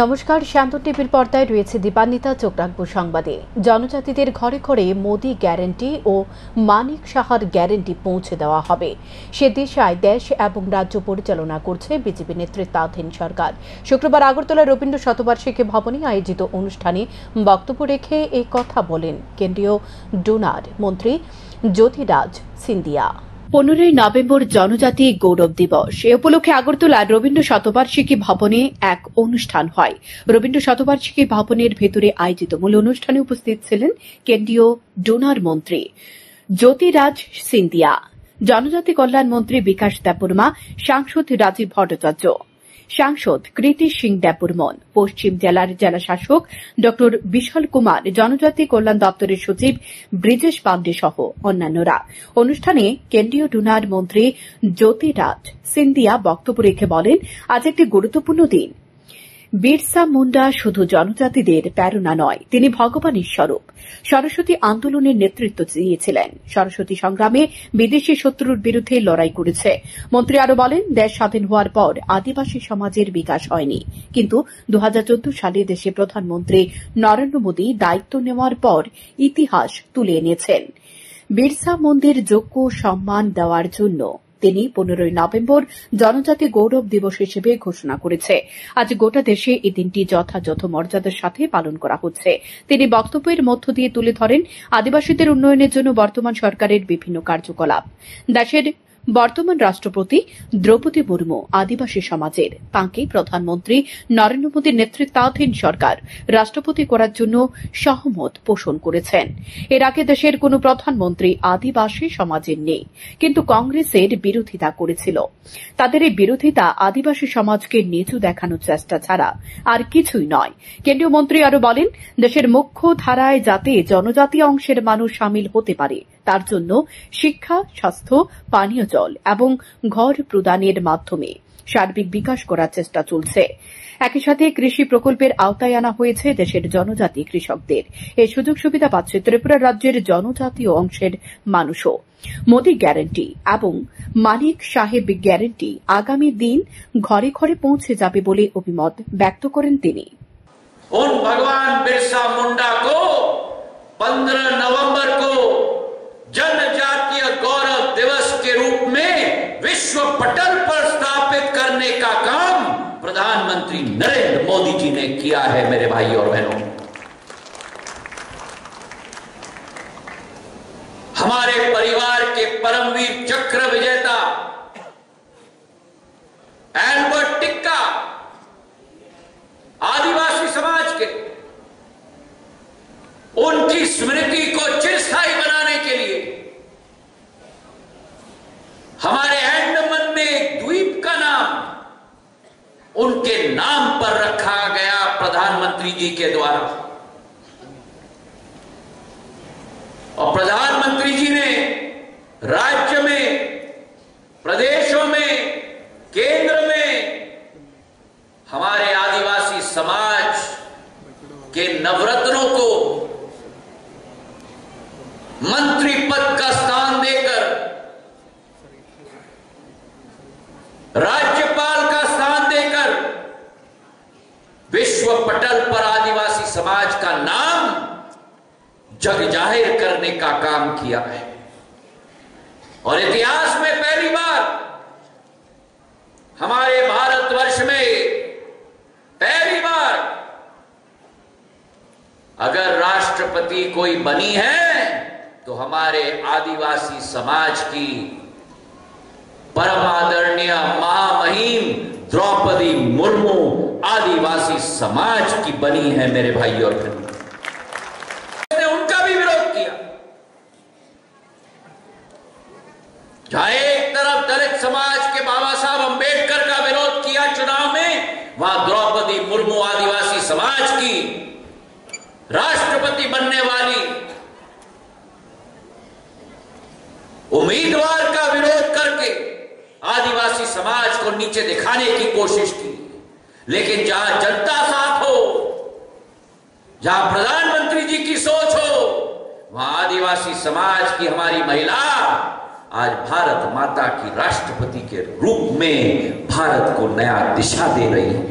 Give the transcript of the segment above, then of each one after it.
নমস্কার, শান্ত টিভির পর্দায় রয়েছে দীপান্বিতা। চোখ রাখবো সংবাদে। জনজাতিদের ঘরে ঘরে মোদি গ্যারান্টি ও মানিক সাহার গ্যারান্টি পৌঁছে দেওয়া হবে, সে দিশায় দেশ এবং রাজ্য পরিচালনা করছে বিজেপি নেতৃত্বাধীন সরকার। শুক্রবার আগরতলা রবীন্দ্র শতবার্ষিকী ভবনে আয়োজিত অনুষ্ঠানে বক্তব্য রেখে এই কথা বলেন কেন্দ্রীয় ডোনার মন্ত্রী জ্যোতিরাজ সিন্ধিয়া। 15 নভেম্বর জনজাতি গৌরব দিবস। এ উপলক্ষে আগরতলার রবীন্দ্র শতবার্ষিকী ভবনে এক অনুষ্ঠান হয়। রবীন্দ্র শতবার্ষিকী ভবনের ভেতরে আয়োজিত মূল অনুষ্ঠানে উপস্থিত ছিলেন কেন্দ্রীয় ডোনার মন্ত্রী জ্যোতিরাজ সিন্ধিয়া, জনজাতি কল্যাণ মন্ত্রী বিকাশ দেববর্মা, সাংসদ রাজীব ভট্টাচার্য, সাংসদ কৃতি সিং দেববর্মন, পশ্চিম জেলার জেলাশাসক ড বিশাল কুমার, জনজাতি কল্যাণ দপ্তরের সচিব ব্রিজেশ পান্ডে সহ অন্যান্যরা। অনুষ্ঠানে কেন্দ্রীয় ডোনার মন্ত্রী জ্যোতিরাজ সিন্ধিয়া বক্তব্য রেখে বলেন, আজ একটি গুরুত্বপূর্ণ দিন। বিরসা মুন্ডা শুধু জনজাতিদের প্রেরণা নয়, তিনি ভগবানের স্বরূপ। সরস্বতী আন্দোলনের নেতৃত্ব দিয়েছিলেন। সরস্বতী সংগ্রামে বিদেশি শত্রুর বিরুদ্ধে লড়াই করেছে। মন্ত্রী আরো বলেন, দেশ স্বাধীন হওয়ার পর আদিবাসী সমাজের বিকাশ হয়নি, কিন্তু 2014 সালে দেশে প্রধানমন্ত্রী নরেন্দ্র মোদী দায়িত্ব নেওয়ার পর ইতিহাস তুলে এনেছেন। বিরসা মুন্ডার যোগ্য সম্মান দেওয়ার জন্য তিনি 15 নভেম্বর জনজাতি গৌরব দিবস হিসেবে ঘোষণা করেছে। আজ গোটা দেশে এই দিনটি যথাযথ মর্যাদার সাথে পালন করা হচ্ছে। তিনি বক্তব্যের মধ্য দিয়ে তুলে ধরেন আদিবাসীদের উন্নয়নের জন্য বর্তমান সরকারের বিভিন্ন কার্যকলাপ। দেশের বর্তমান রাষ্ট্রপতি দ্রৌপদী মুর্মু আদিবাসী সমাজের, তাঁকে প্রধানমন্ত্রী নরেন্দ্র মোদীর নেতৃত্বাধীন সরকার রাষ্ট্রপতি করার জন্য সহমত পোষণ করেছেন। এর আগে দেশের কোন প্রধানমন্ত্রী আদিবাসী সমাজের নেই, কিন্তু কংগ্রেসের বিরোধিতা করেছিল। তাদের এই বিরোধিতা আদিবাসী সমাজকে নিচু দেখানোর চেষ্টা ছাড়া আর কিছুই নয়। কেন্দ্রীয় মন্ত্রী আরো বলেন, দেশের মুখ্য ধারায় যাতে জনজাতি অংশের মানুষ শামিল হতে পারে, তার জন্য শিক্ষা, স্বাস্থ্য, পানীয় জল এবং ঘর প্রদানের মাধ্যমে সার্বিক বিকাশ করার চেষ্টা চলছে। একই সাথে কৃষি প্রকল্পের আওতায় আনা হয়েছে দেশের জনজাতি কৃষকদের। এই সুযোগ সুবিধা পাচ্ছে ত্রিপুরা রাজ্যের জনজাতীয় অংশের মানুষও। মোদি গ্যারান্টি এবং মানিক সাহেব গ্যারান্টি আগামী দিন ঘরে ঘরে পৌঁছে যাবে বলে অভিমত ব্যক্ত করেন তিনি। उन भगवान बिरसा मुंडा को 15 नवंबर को जनजातीय गौरव दिवस के रूप में विश्व पटल पर स्थापित करने का काम प्रधानमंत्री नरेंद्र मोदी जी ने किया है। मेरे भाई और बहनों, हमारे परिवार के परमवीर चक्र विजेता एल्बर्ट टिक्का आदिवासी समाज के, उनकी स्मृति को चिरस्थायी बनाने के लिए हमारे अंडमान में एक द्वीप का नाम उनके नाम पर रखा गया प्रधानमंत्री जी के द्वारा। और प्रधानमंत्री जी ने राज्य में, प्रदेशों में, केंद्र में हमारे आदिवासी समाज के नवरत्नों को मंत्री पद का स्थान देकर, राज्यपाल का स्थान देकर विश्व पटल पर आदिवासी समाज का नाम जग जाहिर करने का काम किया है। और इतिहास में पहली बार हमारे भारतवर्ष में पहली बार अगर राष्ट्रपति कोई बनी है तो हमारे आदिवासी समाज की परम आदरणीय महामहिम द्रौपदी मुर्मू आदिवासी समाज की बनी है। मेरे भाई और बहनों, ने उनका भी विरोध किया। जहां एक तरफ दलित समाज के बाबा साहब अंबेडकर का विरोध किया चुनाव में, वहां द्रौपदी मुर्मू आदिवासी समाज की राष्ट्रपति बनने वाली उम्मीदवार का विरोध करके आदिवासी समाज को नीचे दिखाने की कोशिश की। लेकिन जहां जनता साथ हो, जहां प्रधानमंत्री जी की सोच हो, वहां आदिवासी समाज की हमारी महिला आज भारत माता की राष्ट्रपति के रूप में भारत को नया दिशा दे रही है।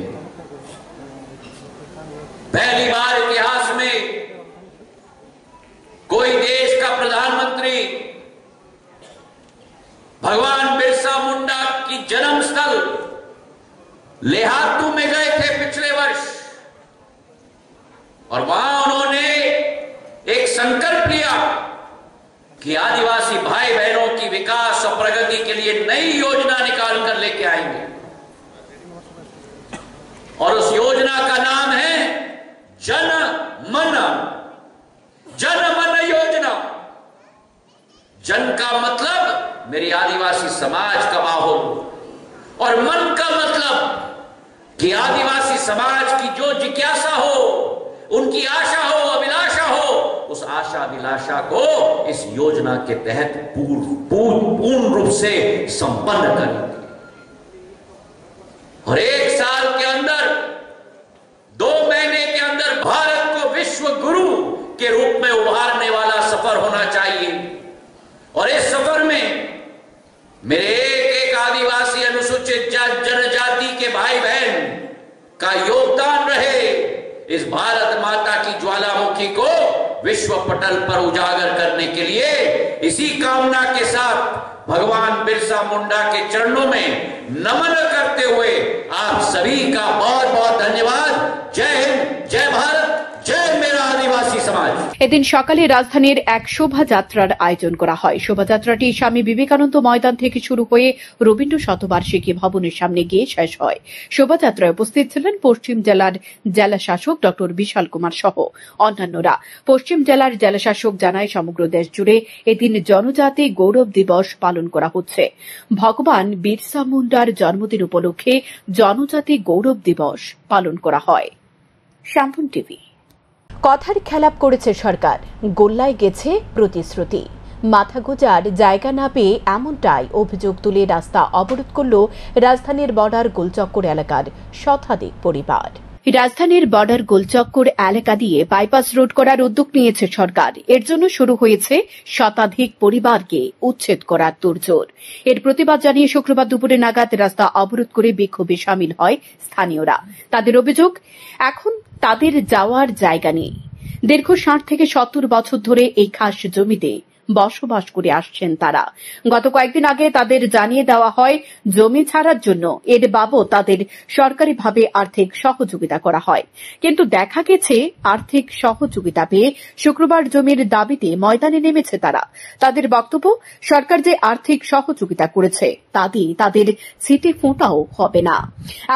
लेहातू में गए थे पिछले वर्ष और वहां उन्होंने एक संकल्प लिया कि आदिवासी भाई बहनों की विकास और प्रगति के लिए नई योजना निकाल कर लेके आएंगे और उस योजना का नाम है जन मन योजना। जन का मतलब मेरी आदिवासी समाज का माहौल और मन का मतलब कि आदिवासी समाज की जो जिज्ञासा हो, उनकी आशा हो, अभिलाषा हो, उस आशा अभिलाषा को इस योजना के तहत पूर्ण रूप से संपन्न करेंगे और 1 साल के अंदर 2 महीने के अंदर भारत को विश्व गुरु के रूप में उभारने वाला सफर होना चाहिए और इस सफर में मेरे एक आदिवासी अनुसूचित जनजाति के भाई बहन का योगदान रहे इस भारत माता की ज्वालामुखी को विश्व पटल पर उजागर करने के लिए। इसी कामना के साथ भगवान बिरसा मुंडा के चरणों में नमन करते हुए आप सभी का बहुत बहुत धन्यवाद। जय हिंद, जय भारत, जय मेरा आदिवासी समाज। এদিন সকালে রাজধানীর এক শোভাযাত্রার আয়োজন করা হয়। শোভাযাত্রাটি স্বামী বিবেকানন্দ ময়দান থেকে শুরু হয়ে রবীন্দ্র শতবার্ষিকী ভবনের সামনে গিয়ে শেষ হয়। শোভাযাত্রায় উপস্থিত ছিলেন পশ্চিম জেলার জেলাশাসক ড বিশাল কুমার সহ অন্যান্যরা। পশ্চিম জেলার জেলাশাসক জানায়, সমগ্র দেশ জুড়ে এদিন জনজাতি গৌরব দিবস পালন করা হচ্ছে। ভগবান বিরসা মুন্ডার জন্মদিন উপলক্ষে জনজাতি গৌরব দিবস পালন করা হয়। শ্যামপুর টিভি। কথার খেলাপ করেছে সরকার, গোল্লায় গেছে প্রতিশ্রুতি। মাথা গোজার জায়গা না পেয়ে এমনটাই অভিযোগ তুলে রাস্তা অবরোধ করল রাজধানীর বর্ডার গোলচক্কর এলাকার শতাধিক পরিবার। রাজধানীর বর্ডার গোলচক্কর এলাকা দিয়ে বাইপাস রোড করার উদ্যোগ নিয়েছে সরকার। এর জন্য শুরু হয়েছে শতাধিক পরিবারকে উচ্ছেদ করার তোড়জোড়। এর প্রতিবাদ জানিয়ে শুক্রবার দুপুরে নাগাদ রাস্তা অবরোধ করে বিক্ষোভে শামিল হয় স্থানীয়রা। তাদের অভিযোগ, এখন তাদের যাওয়ার জায়গা নেই। দীর্ঘ 60 থেকে 70 বছর ধরে এই খাস জমিতে বসবাস করে আসছেন তারা। গত কয়েকদিন আগে তাদের জানিয়ে দেওয়া হয় জমি ছাড়ার জন্য এর বাবদ তাদের সরকারিভাবে আর্থিক সহযোগিতা করা হয়, কিন্তু দেখা গেছে আর্থিক সহযোগিতা পেয়ে শুক্রবার জমির দাবিতে ময়দানে নেমেছে তারা। তাদের বক্তব্য, সরকার যে আর্থিক সহযোগিতা করেছে তা দিয়ে তাদের ছিটে ফোঁটাও হবে না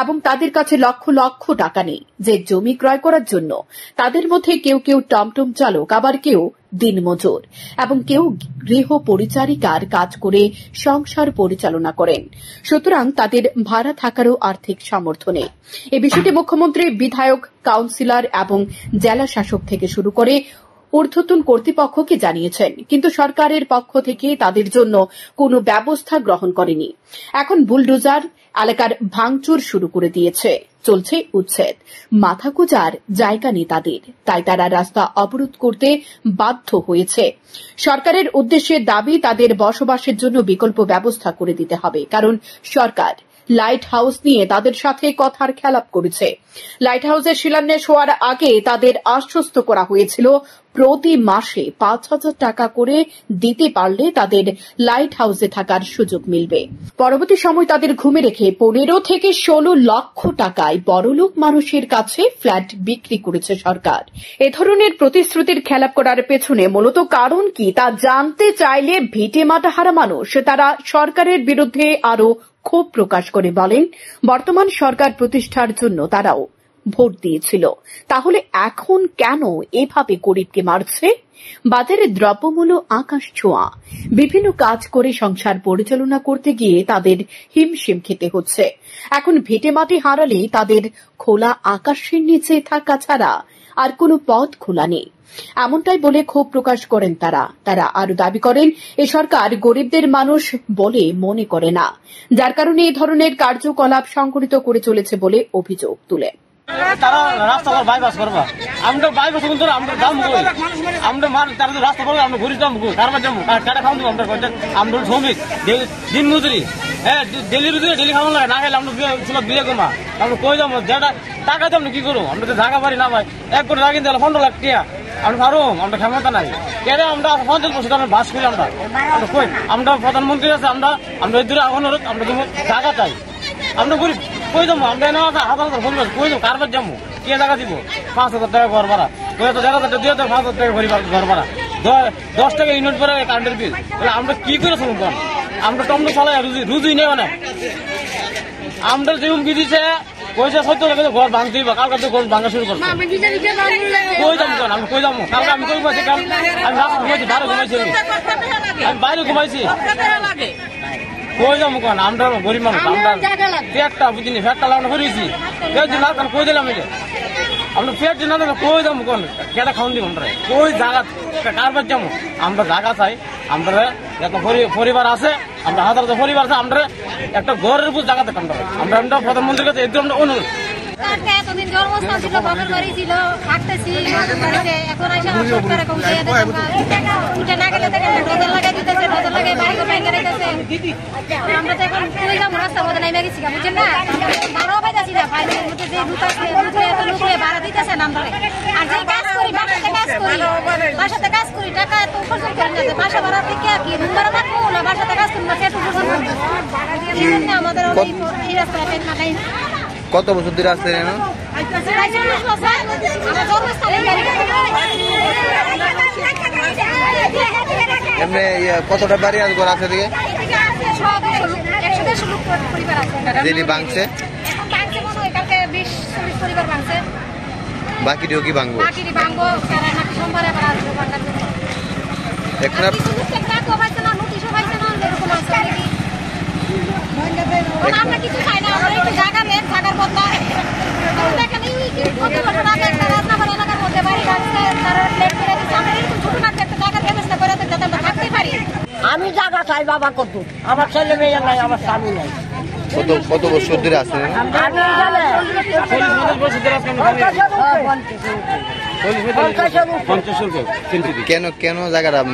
এবং তাদের কাছে লক্ষ লক্ষ টাকা নেই যে জমি ক্রয় করার জন্য। তাদের মধ্যে কেউ কেউ টমটম চালক, আবার কেউ দিনমজুর এবং কেউ গৃহ পরিচারিকার কাজ করে সংসার পরিচালনা করেন। সুতরাং তাদের ভাড়া থাকারও আর্থিক সামর্থ্য নেই। এ বিষয়টি মুখ্যমন্ত্রী, বিধায়ক, কাউন্সিলর এবং জেলা শাসক থেকে শুরু করে ঊর্ধ্বতন কর্তৃপক্ষকে জানিয়েছেন, কিন্তু সরকারের পক্ষ থেকে তাদের জন্য কোনো ব্যবস্থা গ্রহণ করেনি। এখন বুলডোজার এলাকার ভাঙচুর শুরু করে দিয়েছে, চলছে উচ্ছেদ। মাথা গোজার জায়গা নেই তাদের, তাই তারা রাস্তা অবরোধ করতে বাধ্য হয়েছে। সরকারের উদ্দেশ্যে দাবি, তাদের বসবাসের জন্য বিকল্প ব্যবস্থা করে দিতে হবে, কারণ সরকার লাইট হাউস নিয়ে তাদের সাথে কথার খেলাপ করেছে। লাইট হাউসের শিলান্যাস হওয়ার আগে তাদের আশ্বস্ত করা হয়েছিল প্রতি মাসে 5,000 টাকা করে দিতে পারলে তাদের লাইট হাউসে থাকার সুযোগ মিলবে। পরবর্তী সময় তাদের ঘুমে রেখে 15 থেকে 16 লক্ষ টাকায় বড়লোক মানুষের কাছে ফ্ল্যাট বিক্রি করেছে সরকার। এ ধরনের প্রতিশ্রুতির খেলাপ করার পেছনে মূলত কারণ কি তা জানতে চাইলে ভিটেমাটাহারা মানুষ তারা সরকারের বিরুদ্ধে আরো ক্ষোভ প্রকাশ করে বলেন, বর্তমান সরকার প্রতিষ্ঠার জন্য তারাও ভোট দিয়েছিল, তাহলে এখন কেন এভাবে গরিবকে মারছে? বাজারে দ্রব্যমূল্য আকাশ ছোঁয়া, বিভিন্ন কাজ করে সংসার পরিচালনা করতে গিয়ে তাদের হিমশিম খেতে হচ্ছে। এখন ভিটেমাটি হারালেই তাদের খোলা আকাশের নিচে থাকা ছাড়া আর কোনো পথ খোলা নেই। এমনটাই বলে ক্ষোভ প্রকাশ করেন তারা আরো দাবি করেন, এ সরকার গরিবদের মানুষ বলে মনে করে না, যার কারণে এই ধরনের কার্যকলাপ সংঘটিত করে চলেছে বলে অভিযোগ তুলেন। তারা রাস্তা বাইপাস করবা, আমরা বাইপাস কিন্তু আমরা দাম আমরা তারা রাস্তা করবো, আমরা ঘুরি দাম কারবার যাবো, টাটা খাওয়া দেবো। আমরা শ্রমিক, দিন মজুরি, হ্যাঁ ডেলি রুজি, ডেলি খাওয়া লাগে না, খেলে আমরা বিয়ে কমা, আমরা কই যাবো যেটা টাকা দিয়ে আমরা কি করবো? আমরা তো ঢাকা পারি না ভাই, 1 কোটি টাকা কিনতে 15 লাখ টাকা আমরা পারো, আমরা ক্ষমতা নাই। কেন আমরা 50 বছর আমরা বাস করি, আমরা প্রধানমন্ত্রী আছে, আমরা এর দূরে অনুরোধ, আমরা টাকা চাই, আমরা গরিব। কই যাবো আমরা এনে হাজার হাজার পরিবার কই যাবো কারবার যাবো কে টাকা দিব 5,000 টাকা ঘর ভাড়া কই তো জায়গা দিয়ে তো 5,000 টাকা পরিবার ঘর ভাড়া 10 টাকা ইউনিট পরে কারেন্টের বিল তাহলে আমরা কি করে শুনবো আমরা টমটো চালাই রুজুই নেই মানে আমরা যে হুমকি দিছে কইছে 70 টাকা ঘর ভাঙতেই বা কালকে তো ঘর ভাঙা শুরু করছে কই যাবো কেন আমি কই যাবো কালকে আমি কই ঘুমাইছি কাল আমি রাস্তা ঘুমাইছি বাইরে ঘুমাইছি আমি বাইরে ঘুমাইছি কই যাবো কেন আমরা গরিব মানুষ আমরা পেটটা বুঝিনি ফ্যাটটা লাগানো করেছি পেট না কেন কই দিলাম এটা আমরা পেট না দিলে কই যাবো কেন কেটা খাওয়ান দিব আমরা কই জায়গা কারবার যাবো আমরা জায়গা চাই আমরা এত পরিবার আছে আমরা হাজার হাজার পরিবার আছে আমরা একটা ঘরের উপর জায়গা থাকতাম আমরা আমরা প্রধানমন্ত্রীর কাছে একদম অনুরোধ এতদিন জন্মস্থান ছিল বাপের বাড়ি ছিল থাকতেছি বাড়িতে এখন এসে সরকারে কম দিয়ে উঠে না গেলে থেকে নজর লাগাই দিতেছে নজর লাগাই বাড়ি করে ভেঙে রেখেছে আমরা তো এখন কই যাবো রাস্তার মধ্যে নেমে গেছি বুঝছেন না ভাড়াও পাইতেছি না ভাইদের মধ্যে যে লুকিয়ে ভাড়া দিতেছে নাম ধরে আর যে কাজ করি বাসাতে কাজ করি টাকা এত উপার্জন করে না বাসা ভাড়া থেকে কি রুম ভাড়া থাকবো না বাসাতে কাজ করি না সেটা উপার্জন করবো এই জন্য আমাদের এই রাস্তাটা নাই। কত বছর ধরে আসছেন এখানে? এমনি কতটা বাড়ি আর ঘর আছে দিকে যেটি ভাঙছে বাকিটিও কি ভাঙবো আমরা কিছু চাই না আমরা একটু জায়গা নেন থাকার বদলা দেখেন কত বছর আগে একটা রাজনাবাদ এলাকার মধ্যে বাড়ি রাখছে তারা প্লেট করে দিচ্ছে আমরা এরকম ছোটখাটো একটা জায়গার ব্যবস্থা করে যাতে আমরা থাকতেই পারি। আমি জায়গা চাই বাবা কত আমার ছেলে মেয়ে নাই আমার স্বামী নাই কত বছর ধরে আসছেন? কেন কেন জায়গাটা আপনি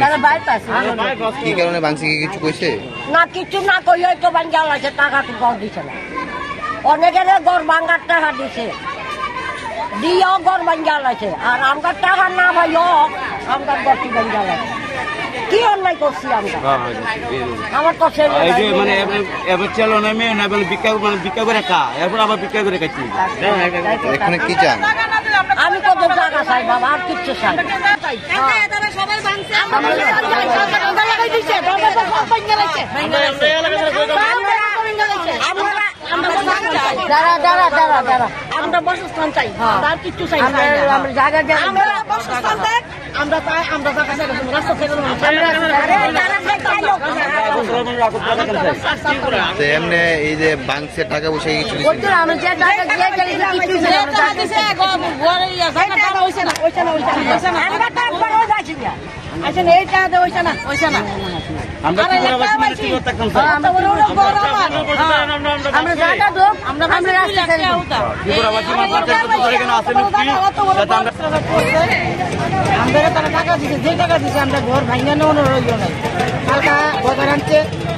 কি কারণে ভাঙছে কি কিছু কইছে না কিছু না কই তো বাঙ্গাল আছে টাকা তো গড় দিছে না অনেকের গড় ভাঙ্গার টাকা দিছে দিয়েও গড় বাঙ্গাল আছে আর আমরা টাকা না ভাইও আমরা গড়টি বাঙ্গাল আছে কি অন্যায় করছি আমরা আমার তো মানে এবার চলো না মেয়ে না বলে বিক্রি করে খা এরপর আবার বিক্রি করে খাচ্ছি এখানে কি চান? আমি কত জায়গা চাই বাবা আর কিচ্ছু চাই আমরা বাসস্থান চাই তার কিচ্ছু চাই আমরা জায়গা আমরা চাই আমরা রাস্তা এমনি এই যে ভাঙছে টাকা পয়সা কিছু টাকা দিচ্ছে যে টাকা দিচ্ছে আমরা ঘর ভাঙা নেওয়ানো রইল নাই হালকা ঘর আনছে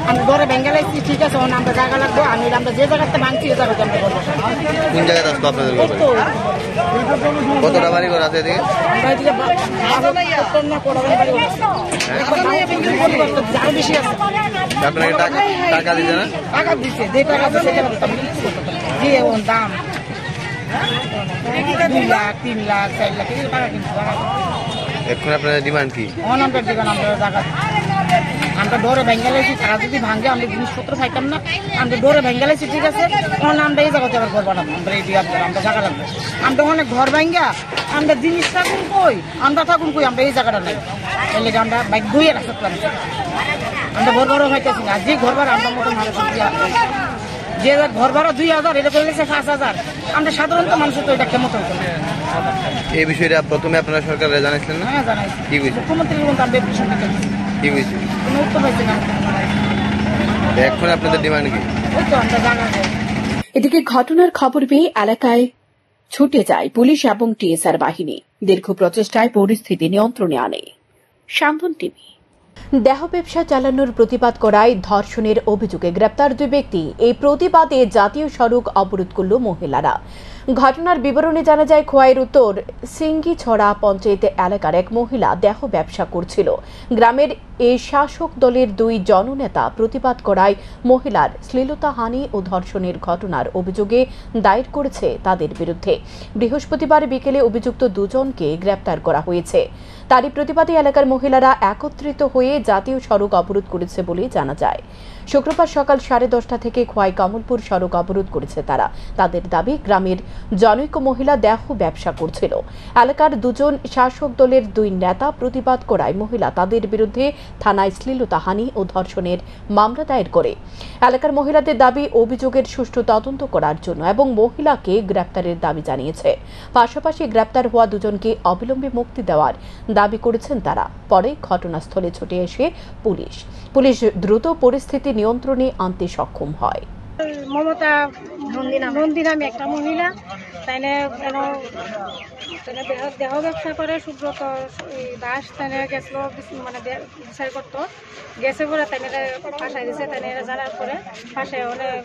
আমরা ঘরে ভেঙে লাগছি ঠিক আছে আমরা জায়গা লাগবো আমি আমরা যে জায়গাতে ভাঙছি ওই জায়গাতে আমরা করবো কোন জায়গায় আসতো আপনাদের কতটা বাড়ি ঘর আছে এদিকে? আরো বেশি আছে আপনাকে টাকা দিচ্ছে না? টাকা দিচ্ছে যে টাকা দিচ্ছে যে দাম 2 লাখ 3 লাখ 4 লাখ টাকা কিন্তু এখন আপনাদের ডিমান্ড কি? আমরা দিবেন আমরা জায়গা আমরা ডোরে ভেঙে লাইছি তারা যদি ভাঙে আমরা জিনিসপত্র খাইতাম না আমরা ডোরে ভেঙে লাইছি ঠিক আছে তখন আমরা এই জায়গাতে আবার ঘর বানাবো আমরা এই দিয়ে আমরা জায়গা লাগবে আমরা ওখানে ঘর ভাঙ্গা আমরা জিনিস থাকুন কই আমরা থাকুন কই আমরা এই জায়গাটা নাই এলে আমরা বাইক ধুয়ে রাখতাম আমরা ঘর ভাড়া খাইতেছি না যে ঘর ভাড়া আমরা মতো মানুষ যে ঘর ভাড়া 2,000 এটা করে গেছে 5,000 আমরা সাধারণত মানুষের তো এটা কেমন হতো এই বিষয়টা প্রথমে আপনারা সরকারে জানাইছিলেন না? হ্যাঁ জানাইছি কি বুঝছি মুখ্যমন্ত্রীর মতো আমরা বিষয় কি বুঝছি কোনো উত্তর পাইছি না এখন আপনাদের ডিমান্ড কি? ওই তো আমরা জানা এদিকে ঘটনার খবর পেয়ে এলাকায় ছুটে যায় পুলিশ এবং টিএসআর বাহিনী দীর্ঘ প্রচেষ্টায় পরিস্থিতি নিয়ন্ত্রণে আনে। সান্ধন টিভি। দেহ ব্যবসা চালানোর প্রতিবাদ করায় ধর্ষণের অভিযোগে গ্রেপ্তার 2 ব্যক্তি। এই প্রতিবাদে জাতীয় সড়ক অবরোধ করল মহিলারা। ঘটনার বিবরণে জানা যায়, খোয়াইয়ের উত্তর সিঙ্গিছড়া পঞ্চায়েত এলাকার এক মহিলা দেহ ব্যবসা করছিল। গ্রামের এই শাসক দলের দুই জননেতা প্রতিবাদ করায় মহিলার শ্লীলতাহানি ও ধর্ষণের ঘটনার অভিযোগে দায়ের করেছে তাদের বিরুদ্ধে। বৃহস্পতিবার বিকেলে অভিযুক্ত দুজনকে গ্রেপ্তার করা হয়েছে। তারই প্রতিবাদে এলাকার মহিলারা একত্রিত হয়ে জাতীয় সড়ক অবরোধ করেছে বলে জানা যায়। শুক্রবার সকাল 10:30 থেকে খোয়াই কমলপুর সড়ক অবরোধ করেছে তারা। তাদের দাবি, গ্রামের জনৈক মহিলা দেহ ব্যবসা করছিল। এলাকার দুজন শাসক দলের দুই নেতা প্রতিবাদ করায় মহিলা তাদের বিরুদ্ধে থানায় শ্লীলতাহানি ও ধর্ষণের মামলা দায়ের করে। এলাকার মহিলাদের দাবি, অভিযোগের সুষ্ঠু তদন্ত করার জন্য এবং মহিলাকে গ্রেপ্তারের দাবি জানিয়েছে। পাশাপাশি গ্রেপ্তার হওয়া দুজনকে অবিলম্বে মুক্তি দেওয়ার দাবি করেছেন তারা। পরে ঘটনাস্থলে ছুটে এসে পুলিশ দ্রুত পরিস্থিতি নিয়ন্ত্রণে আনতে সক্ষম হয়। মমতা নন্দী নামে একটা মহিলা, তাইলে দেহ ব্যবসা করে। সুব্রত দাস তাইলে গেছিল, মানে বিচার করতো, গেছে পরে তাইলে ফাঁসাই দিছে। তাইলে জানার পরে ফাঁসে অনেক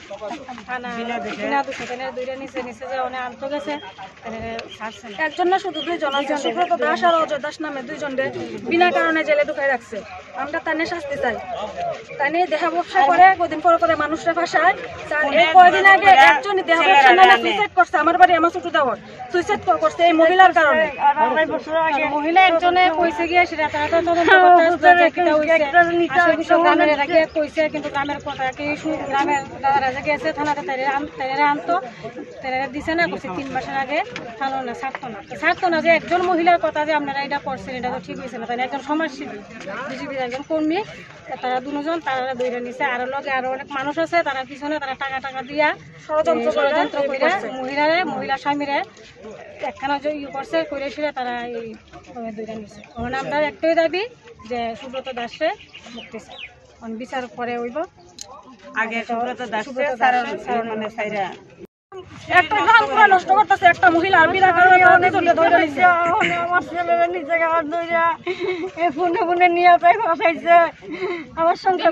থানা দিছে, তাইলে দুইটা নিচে যে অনেক আনতে গেছে। তাইলে একজন না, শুধু দুইজন আছে, সুব্রত দাস আর অজয় দাস নামে দুইজনকে বিনা কারণে জেলে ঢুকাই রাখছে। আমরা তাইলে শাস্তি চাই। তাইলে দেহ ব্যবসা করে, কদিন পরে করে মানুষরা ফাঁসায়। কয়েকদিন আগে একজন দেহ ব্যবসা নামে সুইসাইড করছে। আমার বাড়ি আমার ছোট দেওয়ার সুইসাইড করছে এই মহিলার কারণে। মহিলা একজনে কইছে গিয়ে সেটা কইছে, কিন্তু গ্রামের কথা গ্রামের দাদারা যে গেছে থানাতে তাইলে আনতো, তাইলে দিছে না, করছে 3 মাসের আগে থানো না, ছাড়তো না যে একজন মহিলার কথা যে আপনারা এটা করছেন, এটা তো ঠিক হয়েছে না। তাই একজন সমাজসেবী বিজেপির একজন কর্মী, তারা দুজন, তারা দৌড়ে নিছে। আর লগে আরো অনেক মানুষ আছে, তারা পিছনে তারা টাকা দিয়া ষড়যন্ত্র করে মহিলা স্বামীরে একখানা করছে, করে ছিল তারা এই দৌড়ে নিছে। মানে আমরা একটাই দাবি যে সুব্রত দাসে মুক্তি চাই, বিচার করে হইব। আগে সুব্রত দাস একটা গ্রাম পুরো নষ্ট করতেছে একটা মহিলা, বিনা কারণে ধরে নিছে। আমার ছেলেরা নিজে গাছ ধইরা ফোনে নিয়ে তাই ফাঁসাইছে। আমার সঙ্গে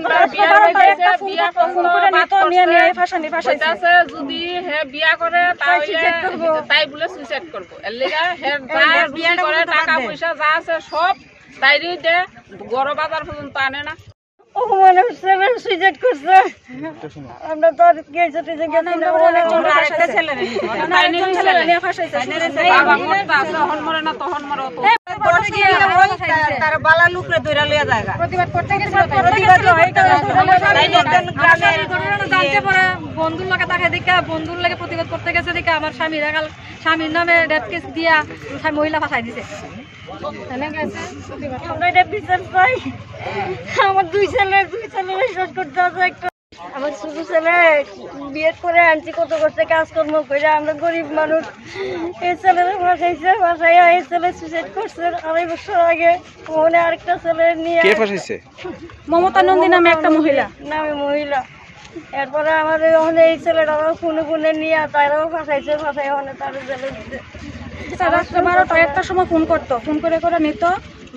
যদি হে বিয়া করে তাই বলে সুইসাইড করবো। এর লেগে হে বিয়া করে টাকা পয়সা যা আছে সব তাইরই দে, গড় বাজার পর্যন্ত আনে না। সুইসাইড করছে। আমরা তো তারা বালা লুকরে দৌড়া লিয়া জায়গা বন্ধুর লাগে তাকে দেখা, বন্ধুর লাগে প্রতিবাদ করতে গেছে দেখা আমার স্বামীর নামে রেপ কেস দিয়া মহিলা ফাঁসাই দিছে। আমরা এটা বিচার পাই। আমার দুই ছেলে শোধ করতে আছে। একটা আমার ছোট ছেলে বিয়ে করে আনছি, কত করছে কাজকর্ম করে, আমরা গরিব মানুষ। এই ছেলেরা ফাঁসাইছে, ফাঁসাইয়া এই ছেলে সুইসাইড করছে 2.5 বছর আগে। ওখানে আরেকটা ছেলে নিয়ে মমতা নন্দী নামে একটা মহিলা। এরপরে আমাদের ওখানে এই ছেলেটাও ফোনে নিয়ে তারাও ফাঁসাইছে, ফাঁসাই ওখানে তারা জেলে দিচ্ছে। রাত্রে 12টা সময় ফোন করতো, ফোন করে নিত,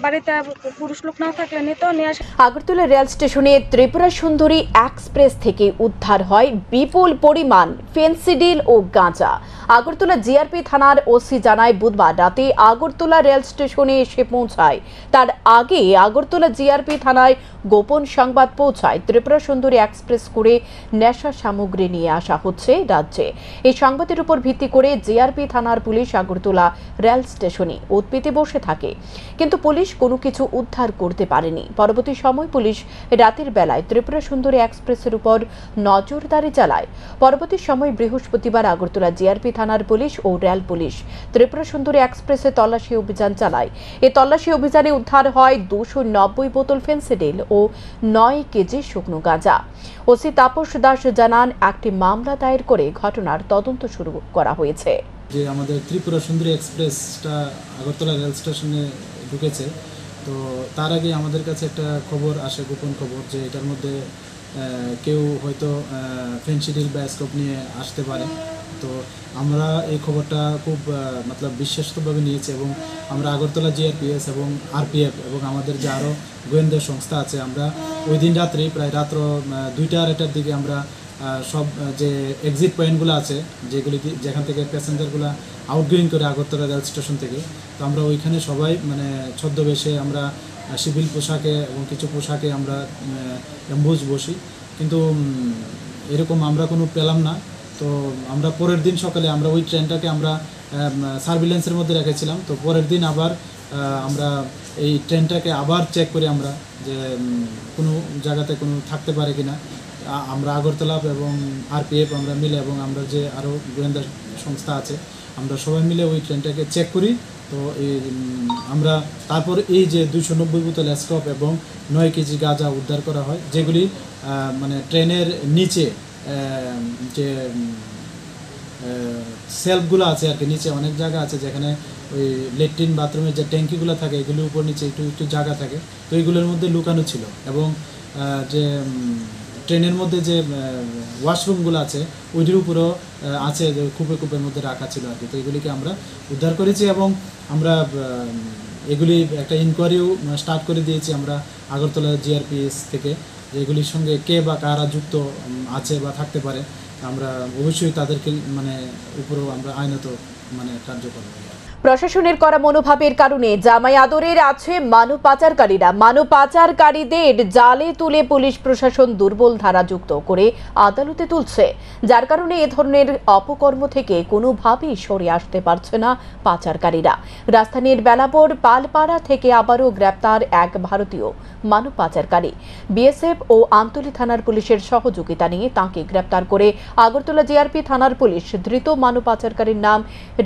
বাড়িতে পুরুষ লোক না থাকলে নিত, নিয়ে আসে। আগরতলা রেল স্টেশনে ত্রিপুরা সুন্দরী এক্সপ্রেস থেকে উদ্ধার হয় বিপুল পরিমাণ ফেন্সিডিল ও গাঁজা। আগরতলা জিআরপি থানার ওসি জানায়, বুধবার রাতে আগরতলা রেল স্টেশনে এসে পৌঁছায়। তার আগে আগরতলা জিআরপি থানায় গোপন সংবাদ পৌঁছায় ত্রিপুরা সুন্দরী এক্সপ্রেস করে নেশা সামগ্রী নিয়ে আসা হচ্ছে রাজ্যে। এই সংবাদের উপর ভিত্তি করে জিআরপি থানার পুলিশ আগরতলা রেল স্টেশনে ওঁত পেতে বসে থাকে, কিন্তু পুলিশ কোনো কিছু উদ্ধার করতে পারেনি। পরবর্তী সময় পুলিশ রাতের বেলায় ত্রিপুরা সুন্দরী এক্সপ্রেসের উপর নজরদারি চালায়। পরবর্তী সময় বৃহস্পতিবার আগরতলা জিআরপি থানার পুলিশ ও রেল পুলিশ ত্রিপুরা সুন্দরী এক্সপ্রেসে তল্লাশি অভিযান চালায়। এই তল্লাশি অভিযানে উদ্ধার হয় 290 বোতল ফেন্সিডিল ও 9 কেজি শুকনো গাঁজা। ওসি তাপস দাস জানান, একটি মামলা দায়ের করে ঘটনার তদন্ত শুরু করা হয়েছে। যে আমাদের ত্রিপুরা সুন্দরী এক্সপ্রেসটা আগরতলা রেল স্টেশনে ঢুকেছে, তো তার আগে আমাদের কাছে একটা খবর আসে, গোপন খবর, যে এটার মধ্যে কেউ হয়তো ফেন্সিডিল বা স্কোপ নিয়ে আসতে পারে। তো আমরা এই খবরটা খুব বিশ্বস্তভাবে নিয়েছি এবং আমরা আগরতলা জিআরপিএস এবং আরপিএফ এবং আমাদের যে আরও গোয়েন্দা সংস্থা আছে, আমরা ওই দিন রাত্রে প্রায় রাত্র 2টা-2:30 দিকে আমরা সব যে এক্সিট পয়েন্টগুলো আছে যেগুলি যেখান থেকে প্যাসেঞ্জারগুলো আউটগোয়িং করে আগরতলা রেল স্টেশন থেকে, তো আমরা ওইখানে সবাই মানে ছদ্মবেশে আমরা সিভিল পোশাকে এবং কিছু পোশাকে আমরা অ্যাম্বুজ বসি, কিন্তু এরকম আমরা কোনো পেলাম না। তো আমরা পরের দিন সকালে আমরা ওই ট্রেনটাকে আমরা সার্ভিলেন্সের মধ্যে রেখেছিলাম। তো পরের দিন আবার আমরা এই ট্রেনটাকে আবার চেক করি আমরা যে কোনো জায়গাতে কোনো থাকতে পারে কিনা। আমরা আগরতলা এবং আরপিএফ আমরা মিলে এবং আমরা যে আরও গোয়েন্দা সংস্থা আছে আমরা সবাই মিলে ওই ট্রেনটাকে চেক করি। তো এই আমরা তারপর এই যে 290 বোতল স্কপ এবং 9 কেজি গাঁজা উদ্ধার করা হয়, যেগুলি মানে ট্রেনের নিচে যে সেলফগুলো আছে আর কি, নিচে অনেক জায়গা আছে যেখানে ওই লেট্রিন বাথরুমের যে ট্যাঙ্কিগুলো থাকে এগুলির উপর নিচে একটু একটু জায়গা থাকে, তো এইগুলোর মধ্যে লুকানো ছিল। এবং যে ট্রেনের মধ্যে যে ওয়াশরুমগুলো আছে ওইটির উপরেও আছে, কূপে কূপের মধ্যে রাখা ছিল আর কি। তো এগুলিকে আমরা উদ্ধার করেছি এবং আমরা এগুলি একটা ইনকোয়ারিও স্টার্ট করে দিয়েছি আমরা আগরতলা জিআরপিএস থেকে, যে এগুলির সঙ্গে কে বা কারা যুক্ত আছে বা থাকতে পারে, আমরা অবশ্যই তাদেরকে মানে উপরেও আমরা আইনত মানে কার্যকর। প্রশাসনের করা মনোভাবের কারণে জামাই আদরের আছে মানব পাচারকারীরা। মানব পাচারকারীদের জালে তুলে পুলিশ প্রশাসন দুর্বল ধারা যুক্ত করে আদালতে তুলছে, যার কারণে এ ধরনের অপকর্ম থেকে কোনোভাবেই সরে আসতে পারছে না পাচারকারীরা। রাজধানীর বেলাপুর পালপাড়া থেকে আবারও গ্রেপ্তার এক ভারতীয় মানব পাচারকারী। বিএসএফ ও আমতলী থানার পুলিশের সহযোগিতা নিয়ে তাঁকে গ্রেপ্তার করে আগরতলা জিআরপি থানার পুলিশ। ধৃত মানব পাচারকারীর নাম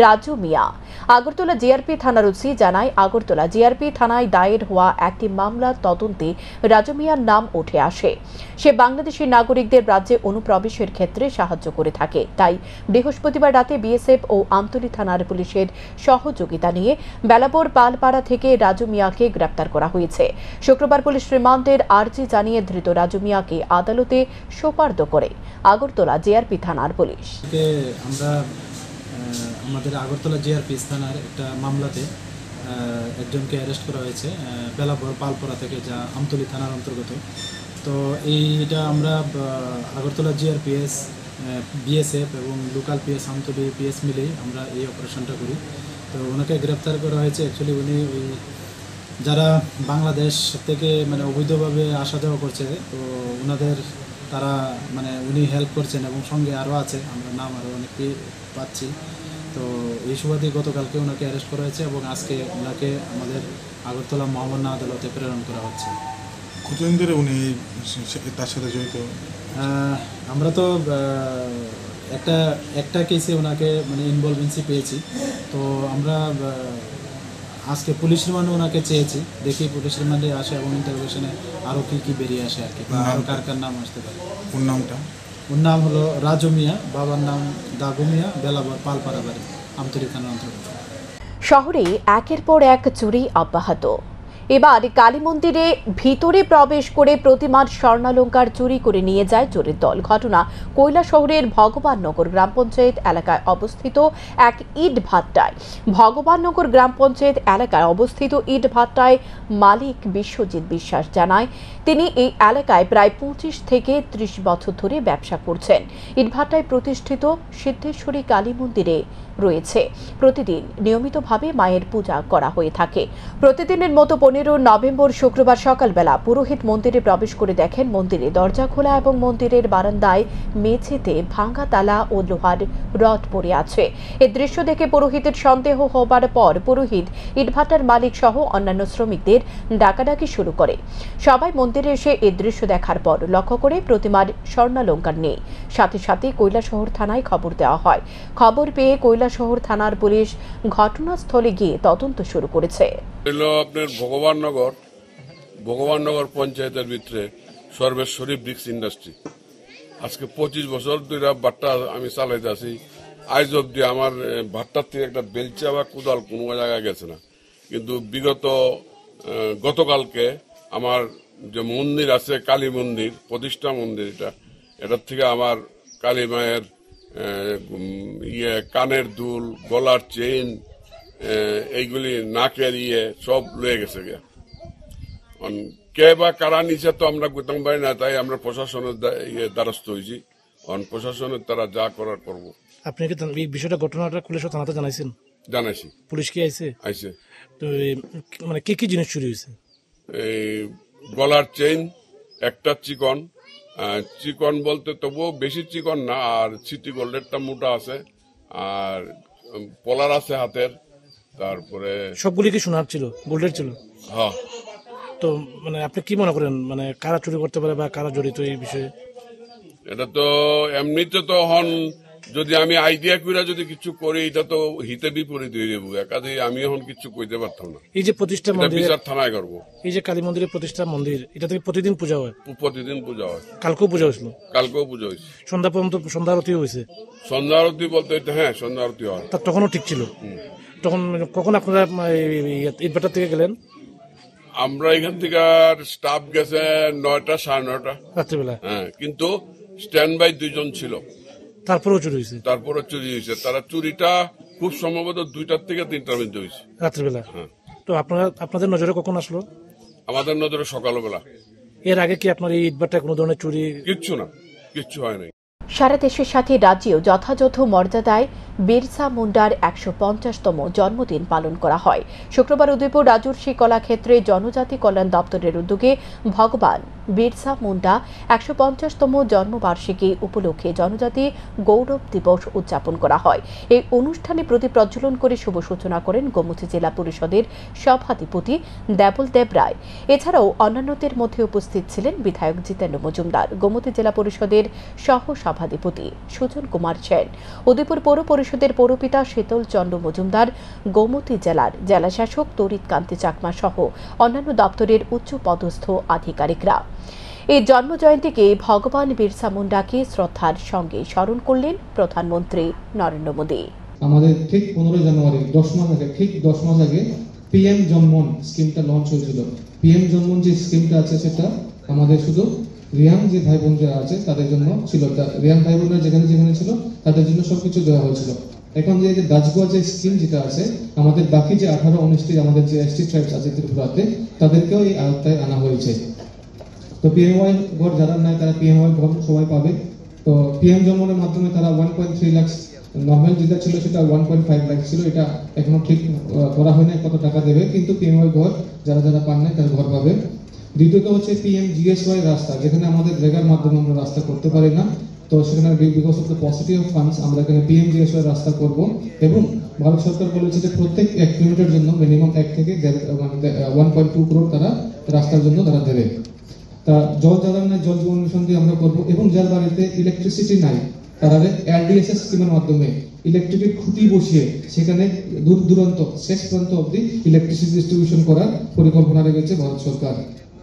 রাজু মিয়া। আগরতলা জিআরপি থানার ওসি জানায়, আগরতলা জিআরপি থানায় দায়ের হওয়া একটি মামলার তদন্তে রাজু মিয়ার নাম উঠে আসে। সে বাংলাদেশি নাগরিকদের রাজ্যে অনুপ্রবেশের ক্ষেত্রে সাহায্য করে থাকে। তাই বৃহস্পতিবার রাতে বিএসএফ ও আমতলী থানার পুলিশের সহযোগিতা নিয়ে বেলাপুর পালপাড়া থেকে রাজু মিয়াকে গ্রেপ্তার করা হয়েছে। শুক্রবার পুলিশ রিমান্ডের আর্জি জানিয়ে ধৃত রাজু মিয়াকে আদালতে সোপর্দ করে আগরতলা জিআরপি থানার পুলিশ। আমরা আমাদের আগরতলা জিআরপিএস থানার একটা মামলাতে একজনকে অ্যারেস্ট করা হয়েছে বেলাপুর পালপাড়া থেকে, যা আমতলী থানার অন্তর্গত। তো এইটা আমরা আগরতলা জিআরপিএস, বিএসএফ এবং লোকাল পিএস আমতলী পিএস মিলেই আমরা এই অপারেশনটা করি। তো ওনাকে গ্রেপ্তার করা হয়েছে। অ্যাকচুয়ালি উনি ওই যারা বাংলাদেশ থেকে মানে অবৈধভাবে আসা যাওয়া করছে, তো ওনাদের তারা মানে উনি হেল্প করছেন এবং সঙ্গে আরও আছে, আমরা নাম আরও অনেকে পাচ্ছি। তো এই সুবাদে গতকালকে ওনাকে অ্যারেস্ট করা হয়েছে এবং আজকে ওনাকে আমাদের আগরতলা মহামান্য আদালতে প্রেরণ করা হচ্ছে। কতদিন ধরে উনি তার সাথে জড়িত? আমরা তো একটা কেসে ওনাকে মানে ইনভলভেন্সি পেয়েছি। তো আমরা আজকে পুলিশ রিমান্ডে ওনাকে চেয়েছি, দেখি পুলিশ রিমান্ডে আসে এবং ইন্টারভিউশনে আরও কী বেরিয়ে আসে আর কি, বা আরও কার কার নাম আসতে পারে। ওর নামটা? ওর নাম হলো রাজু মিয়া, বাবার নাম দাগু মিয়া, বেলাপুর পালপাড়া বাড়ি, আমতলী থানার অন্তর্গত। শহরে একের পর এক চুরি অব্যাহত। এবার কালী মন্দিরে ভিতরে প্রবেশ করে প্রতিমার স্বর্ণালংকার চুরি করে নিয়ে যায় চোরের দল। ঘটনা কৈলাসহরের ভগবাননগর গ্রাম পঞ্চায়েত এলাকায় অবস্থিত এক ইট ভাট্টায়। ভগবাননগর গ্রাম পঞ্চায়েত এলাকায় অবস্থিত ইট ভাট্টায় মালিক বিশ্বজিৎ বিশ্বাস জানায়, তিনি এই এলাকায় প্রায় 25 থেকে 30 বছর ধরে ব্যবসা করছেন। ইট ভাট্টায় প্রতিষ্ঠিত সিদ্ধেশ্বরী কালী মন্দিরে রয়েছে প্রতিদিন নিয়মিতভাবে মায়ের পূজা করা হয়ে থাকে। প্রতিদিনের মতো 15 নভেম্বর শুক্রবার সকালবেলা পুরোহিত মন্দিরে প্রবেশ করে দেখেন মন্দিরে দরজা খোলা এবং মন্দিরের বারান্দায় মেঝেতে ভাঙা তালা ও লোহার রড পড়ে আছে। এই দৃশ্য দেখে পুরোহিতের সন্দেহ হবার পর পুরোহিত ইটভাটার মালিক সহ অন্যান্য শ্রমিকদের ডাকাডাকি শুরু করে। সবাই মন্দিরে এসে এই দৃশ্য দেখার পর লক্ষ্য করে প্রতিমার স্বর্ণালংকার নেই। সাথে সাথে কৈলাসহর থানায় খবর দেওয়া হয়। খবর পেয়ে কৈলাসহর থানার পুলিশ ঘটনাস্থলে গিয়ে তদন্ত শুরু করেছে। আপনার ভগবাননগর পঞ্চায়েতের ভিতরে সর্বেশ্বরী ব্রিক্স ইন্ডাস্ট্রি আজকে 25 বছর ধরে ভাট্টা আমি চালাইতে আছি। আজ অব্দি আমার ভাট্টার থেকে একটা বেলচা বা কোদাল কোনো জায়গায় গেছে না। কিন্তু বিগত গতকালকে আমার যে মন্দির আছে কালী মন্দির, প্রতিষ্ঠা মন্দির, এটার থেকে আমার কালী মায়ের কানের দুল, গলার চেইন, এইগুলি নাকের সব লয়ে গেছে গিয়া। কে বা কারা নিচে তো আমরা গুতাম পারি না, তাই আমরা প্রশাসনের দ্বারস্থ হয়েছি। প্রশাসনের তারা যা করার করব। আপনি কি এই বিষয়টা ঘটনাটা পুলিশ থানাতে জানাইছেন? জানাইছি। পুলিশ কি আইছে? আইছে। তো মানে কি কি জিনিস চুরি হয়েছে? এই গলার চেইন একটা চিকন, চিকন বলতে তবুও বেশি চিকন না, আর সিটি গোল্ডেরটা মোটা আছে, আর পলার আছে হাতের। তারপরে সবগুলি কি সোনার ছিল, গোল্ডের ছিল? হ্যাঁ। তো মানে আপনি কি মনে করেন, মানে কারা চুরি করতে পারে বা কারা জড়িত এই বিষয়ে? এটা তো এমনিতে তো হন যদি আমি আইডিয়া করে যদি কিছু করি এটা তো হিতে বিপরীত হয়ে যাবো, একাধে আমি এখন কিছু কইতে পারতাম না। এই যে প্রতিষ্ঠা মন্দির, বিচার থানায় করবো। এই যে কালী মন্দিরের প্রতিষ্ঠা মন্দির, এটা থেকে প্রতিদিন পূজা হয়? প্রতিদিন পূজা হয়। কালকেও পূজা হয়েছিল? কালকেও পূজা হয়েছে। সন্ধ্যা পর্যন্ত সন্ধ্যা আরতি হয়েছে? সন্ধ্যা আরতি বলতে হ্যাঁ সন্ধ্যা আরতি হয়। তার তখনও ঠিক ছিল? তখন কখন আপনারা ইটভাটা থেকে গেলেন? আমরা এখান থেকে স্টাফ গেছে 9টা 9:30 রাত্রিবেলা। হ্যাঁ, কিন্তু স্ট্যান্ড বাই 2 জন ছিল। তারপরেও চুরি হয়েছে? তারপরে চুরি হয়েছে। তারা চুরিটা খুব সম্ভবত 2টা থেকে 3টার মধ্যে হয়েছে রাত্রিবেলা। হ্যাঁ। তো আপনাদের নজরে কখন আসলো? আমাদের নজরে সকালবেলা। এর আগে কি আপনার এই ইটভাটায় কোনো ধরনের চুরি? কিচ্ছু না, কিচ্ছু হয় নাই। সারা দেশের সাথে রাজ্যেও যথাযথ মর্যাদায় বিরসা মুন্ডার ১৫০তম জন্মদিন পালন করা হয়। শুক্রবার উদয়পুর রাজর্ষি কলাক্ষেত্রে জনজাতি কল্যাণ দপ্তরের উদ্যোগে ভগবান বিরসা মুন্ডা ১৫০তম জন্মবার্ষিকী উপলক্ষে জনজাতি গৌরব দিবস উদযাপন করা হয়। এই অনুষ্ঠানে প্রদীপ প্রজ্বলন করে শুভ সূচনা করেন গোমতী জেলা পরিষদের সভাধিপতি দেবল দেব রায়। এছাড়াও অন্যান্যদের মধ্যে উপস্থিত ছিলেন বিধায়ক জিতেন্দ্র মজুমদার, গোমতী জেলা পরিষদের সহ সভাধিপতি সুজন কুমার সেন, উদয়পুর পৌর পরিষদের পৌরপিতা শীতল চন্দ্র মজুমদার, গোমতী জেলার জেলাশাসক তরিত কান্তি চাকমা সহ অন্যান্য দপ্তরের উচ্চ পদস্থ আধিকারিকরা। এই জন্মজয়ন্তীকে ভগবান বিরসা মুন্ডাকে শ্রদ্ধার সঙ্গে স্মরণ করলেন প্রধানমন্ত্রী নরেন্দ্র মোদী। আমাদের ঠিক 15 জানুয়ারি 10 মাস আগে পিএম জন্মন স্কিমটা লঞ্চ হয়েছিল। পিএম জন্মন যে স্কিমটা আছে সেটা আমাদের শুধু রিয়াং যে ভাই বোনরা আছে তাদের জন্য ছিল। রিয়াং ভাই বোনরা যেখানে যেখানে ছিল তাদের জন্য সবকিছু দেওয়া হয়েছিল। এখন যে দাজগোয়া যে স্কিম যেটা আছে, আমাদের বাকি যে 18-19টি আমাদের যে এসটি ট্রাইবস আছে ত্রিপুরাতে, তাদেরকেও এই আওতায় আনা হয়েছে। তো পিএমওয়াই ঘর যারা নাই তারা পিএমওয়াই ঘর সবাই পাবে। তো পিএম জন্মনের মাধ্যমে তারা 1.3 লাখ, নর্মাল যেটা ছিল সেটা 1.5 লাখ ছিল। এটা এখনো ঠিক করা হয়নি কত টাকা দেবে, কিন্তু পিএমওয়াই ঘর যারা যারা পান নাই তারা ঘর পাবে। দ্বিতীয়ত হচ্ছে PMGSY রাস্তা, যেখানে আমাদের রেগার মাধ্যমে আমরা রাস্তা করতে পারি না, তো সেখানে because of the paucity of funds আমরা এখানে PMGSY রাস্তা করব। এবং ভারত সরকার বলেছে যে প্রত্যেক 1 কিলোমিটার জন্য মিনিমাম 1 থেকে 1.2 করোড় তারা রাস্তার জন্য তারা দেবে। তা জল যারা নাই জল জীবন মিশন দিয়ে আমরা করবো। এবং যার বাড়িতে ইলেকট্রিসিটি নাই তারা LDSS স্কিমের মাধ্যমে ইলেকট্রিকের খুঁটি বসিয়ে সেখানে দূর দূরান্ত শেষ প্রান্ত অব্দি ইলেকট্রিসিটি ডিস্ট্রিবিউশন করার পরিকল্পনা রেখেছে ভারত সরকার।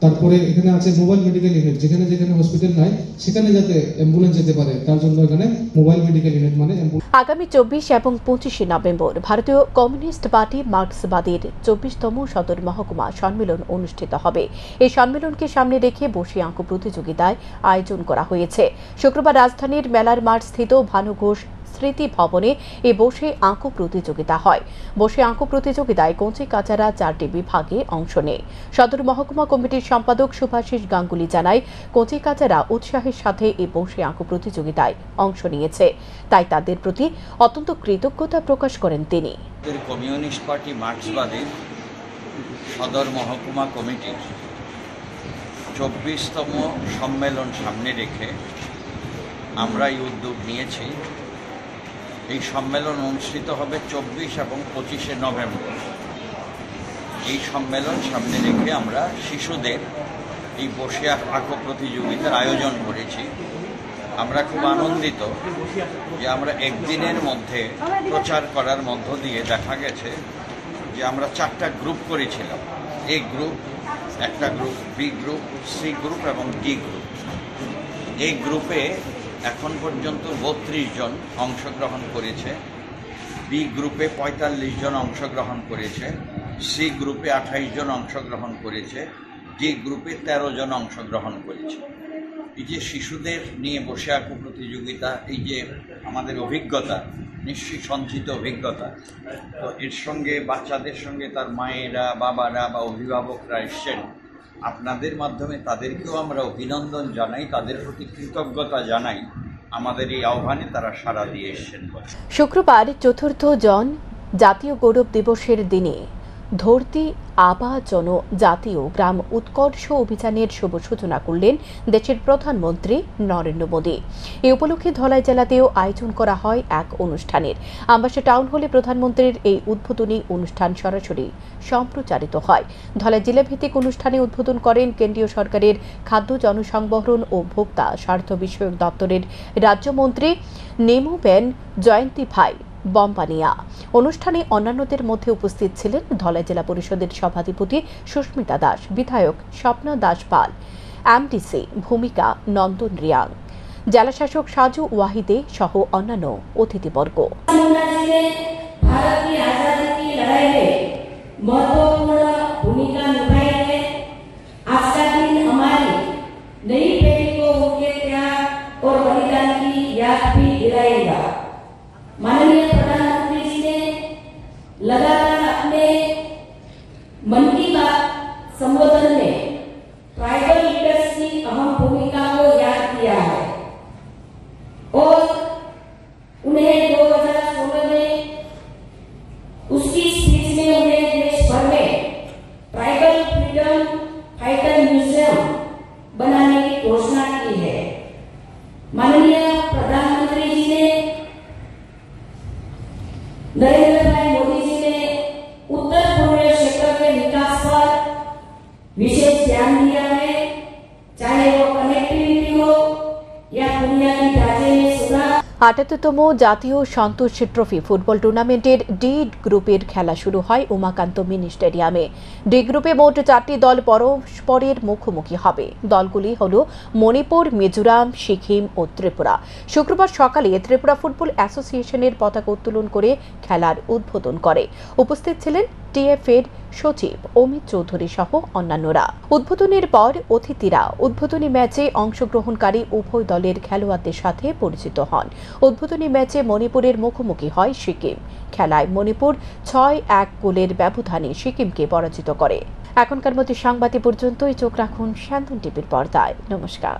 তারপরে এখানে আছে মোবাইল মেডিকেল ইউনিট, যেখানে যেখানে হসপিটাল নাই সেখানে যাতে অ্যাম্বুলেন্স যেতে পারে তার জন্য এখানে মোবাইল মেডিকেল ইউনিট মানে আগামী 24 এবং 25 নভেম্বর ভারতীয় কমিউনিস্ট পার্টি মার্ক্সবাদীর 24তম সদর মহকুমা সম্মেলন অনুষ্ঠিত হবে। এই সম্মেলনকে সামনে রেখে বসি আঁকো প্রতিযোগিতায় আয়োজন করা হয়েছে। শুক্রবার রাজধানীর মেলার মাঠ স্থিত ভানু ঘোষ স্মৃতি ভবনে এই বসে আঁকো প্রতিযোগিতা হয়। বসে আঁকো প্রতিযোগিতায় কঞ্চি কাচারা 4টি বিভাগে অংশ নেয়। সদর মহকুমা কমিটির সম্পাদক শুভাশিস গাঙ্গুলি জানায়, কঞ্চি কাচারা উৎসাহের সাথে এই বসে আঁকো প্রতিযোগিতায় অংশ নিয়েছে, তাই তাদের প্রতি অত্যন্ত কৃতজ্ঞতা প্রকাশ করেন তিনি। কমিউনিস্ট পার্টি মার্ক্সবাদীর সদর মহকুমা কমিটির 24তম সম্মেলন সামনে রেখে আমরা এই উদ্যোগ নিয়েছি। এই সম্মেলন অনুষ্ঠিত হবে 24 এবং 25 নভেম্বর। এই সম্মেলন সামনে রেখে আমরা শিশুদের এই বসে আঁকো প্রতিযোগিতার আয়োজন করেছি। আমরা খুব আনন্দিত যে আমরা একদিনের মধ্যে প্রচার করার মধ্য দিয়ে দেখা গেছে যে আমরা 4টা গ্রুপ করেছিলাম। A গ্রুপ, একটা group, B group, C group এবং D গ্রুপ। এই গ্রুপে এখন পর্যন্ত 32 জন অংশগ্রহণ করেছে, B গ্রুপে 45 জন অংশগ্রহণ করেছে, C গ্রুপে 28 জন অংশগ্রহণ করেছে, D গ্রুপে 13 জন অংশগ্রহণ করেছে। এই যে শিশুদের নিয়ে বসে আঁকো প্রতিযোগিতা, এই যে আমাদের অভিজ্ঞতা, নিশ্চয়ই সঞ্চিত অভিজ্ঞতা, তো এর সঙ্গে বাচ্চাদের সঙ্গে তার মায়েরা, বাবারা বা অভিভাবকরা এসছেন। আপনাদের মাধ্যমে তাদেরকেও আমরা অভিনন্দন জানাই, তাদের প্রতি কৃতজ্ঞতা জানাই। আমাদের এই আহ্বানে তারা সাড়া দিয়ে এসছেন। শুক্রবার চতুর্থ জাতীয় গৌরব দিবসের দিনে ধরতি আবা জনজাতীয় গ্রাম উৎকর্ষ অভিযানের শুভ সূচনা করলেন দেশের প্রধানমন্ত্রী নরেন্দ্র মোদী। এ উপলক্ষে ধলাই জেলাতেও আয়োজন করা হয় এক অনুষ্ঠানের। আমবাসা টাউন হলে প্রধানমন্ত্রীর এই উদ্বোধনী অনুষ্ঠান সরাসরি সম্প্রচারিত হয়। ধলাই জেলাভিত্তিক অনুষ্ঠানে উদ্বোধন করেন কেন্দ্রীয় সরকারের খাদ্য জনসংবহন ও ভোক্তা স্বার্থ বিষয়ক দপ্তরের রাজ্যমন্ত্রী নেমুবেন জয়ন্তী ভাই বম্পানিয়া। অনুষ্ঠানে অন্যান্যদের মধ্যে উপস্থিত ছিলেন ধলাই জেলা পরিষদের সভাধিপতি সুস্মিতা দাস, বিধায়ক স্বপ্না দাস পাল, এমডিসি ভূমিকা নন্দন রিয়াং, জেলাশাসক সাজু ওয়াহিদে সহ অন্যান্য অতিথিবর্গ। माननीय प्रधानमंत्री जी ने लगातार अपने मन की बात संबोधन में ट्राइबल लीडर्स की अहम भूमिका को याद किया है और उन्हें 2016 में उसकी स्पीच में उन्हें देश भर में ट्राइबल फ्रीडम फाइटर म्यूजियम बनाने की घोषणा की है। माननीय प्रधानमंत्री जी ने नरेंद्र भाई मोदी जी ने उत्तर पूर्वीय क्षेत्र के विकास पर विशेष ध्यान दिया है, चाहे वो कनेक्टिविटी हो या बुनियादी ढांचे में सुधार। ৭৮তম জাতীয় সন্তোষ ট্রফি ফুটবল টুর্নামেন্টের ডি গ্রুপের খেলা শুরু হয় উমাকান্ত মিনি স্টেডিয়ামে। ডি গ্রুপে মোট 4টি দল পরস্পরের মুখোমুখি হবে। দলগুলি হল মণিপুর, মিজোরাম, সিকিম ও ত্রিপুরা। শুক্রবার সকালে ত্রিপুরা ফুটবল অ্যাসোসিয়েশনের পতাকা উত্তোলন করে খেলার উদ্বোধন করে। উপস্থিত ছিলেন টিএফ-এর সচিব অমিত চৌধুরী সহ অন্যান্যরা। উদ্বোধনের পর অতিথিরা উদ্বোধনী ম্যাচে অংশগ্রহণকারী উভয় দলের খেলোয়াড়দের সাথে পরিচিত হন। উদ্বোধনী ম্যাচে মণিপুরের মুখোমুখি হয় সিকিম। খেলায় মণিপুর ৬-১ গোলের ব্যবধানে সিকিমকে পরাজিত করে। এখনকার মতো সংবাদ পর্যন্তই। চোখ রাখুন শান্তন টিভির পর্দায়। নমস্কার।